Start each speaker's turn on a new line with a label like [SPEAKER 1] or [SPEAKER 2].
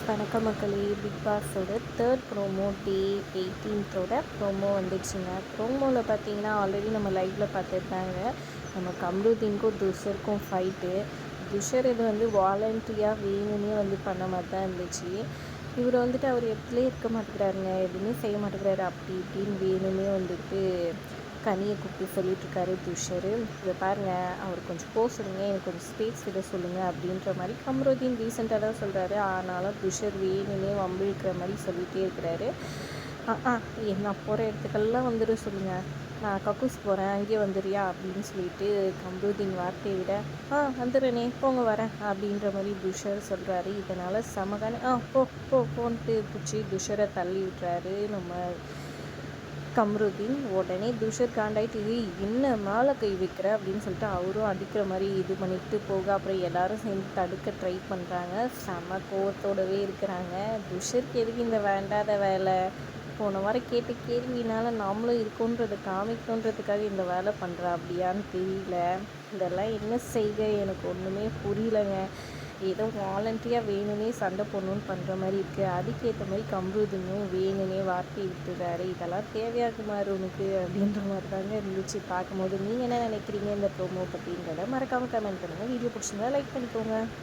[SPEAKER 1] வணக்கம் மக்களே. Big பாஸோட third promo டே 18த்தோட promo வந்துடுச்சுங்க. ப்ரோமோவில் பார்த்தீங்கன்னா ஆல்ரெடி நம்ம லைவில் பார்த்துருந்தாங்க. நம்ம கம்ருதீனுக்கும் துஷருக்கும் ஃபைட்டு. துஷர் இது வாலண்ட்ரியாக வேணும்னே பண்ண மாதிரி தான் இருந்துச்சு. இவர் அவர் இடத்துலே இருக்க மாட்டேங்கிறாருங்க, எதுவுமே செய்ய மாட்டேங்கிறாரு. அப்படி இப்படின்னு வேணும்னே கனியை கூப்பிட்டு சொல்லிட்டுருக்காரு துஷர். இதை பாருங்கள், அவர் கொஞ்சம் சொல்லுங்கள், எனக்கு கொஞ்சம் ஸ்பேஸ் விட சொல்லுங்கள் அப்படின்ற மாதிரி கம்ருதீன் ரீசெண்டாக தான் சொல்கிறாரு. ஆனாலும் துஷர் வேணும்னே வம்பிழுக்கிற மாதிரி சொல்லிகிட்டே இருக்கிறாரு. நான் போகிற இடத்துக்கெல்லாம் வந்துட சொல்லுங்கள், நான் கக்கூஸ் போகிறேன், அங்கேயே வந்துடுறியா அப்படின்னு சொல்லிட்டு கம்ருதீன் வார்த்தையை விட வந்துடுறேனே, போங்க வரேன் அப்படின்ற மாதிரி துஷர் சொல்கிறாரு. இதனால் சமகான போன்ட்டு பிடிச்சி துஷரை தள்ளி விட்டுறாரு நம்ம கம்ருதீன். உடனே துஷர் காண்டாயிட்டு என்ன மேலே கை வைக்கிற அப்படின்னு சொல்லிட்டு அவரும் அடிக்கிற மாதிரி இது பண்ணிட்டு போக, அப்புறம் எல்லாரும் சேர்ந்து தடுக்க ட்ரை பண்ணுறாங்க. செம கோவத்தோடவே இருக்கிறாங்க. துஷருக்கு எதுக்கு இந்த வேண்டாத வேலை? போன வாரம் கேட்ட கேள்வினால நாமளும் இருக்கோன்றதை காமிக்கணுன்றதுக்காக இந்த வேலை பண்ணுறா அப்படியான்னு தெரியல. இதெல்லாம் என்ன செய்க, எனக்கு ஒன்றுமே புரியலைங்க. ஏதோ வாலண்டியாக வேணும்னே சண்டை போடணுன்னு பண்ணுற மாதிரி இருக்குது. அதுக்கேற்ற மாதிரி கம்ருதீனும் வேணும்னே வார்த்தை விட்டுறாரு. இதெல்லாம் தேவையாகுமாறு உனக்கு அப்படின்ற மாதிரி தாங்க இருந்துச்சு பார்க்கும்போது. நீங்கள் என்ன நினைக்கிறீங்க இந்த ப்ரோமோ பற்றின்றத மறக்காமல் கமெண்ட் பண்ணுங்கள். வீடியோ பிடிச்சிருந்தா லைக் பண்ணிக்கோங்க.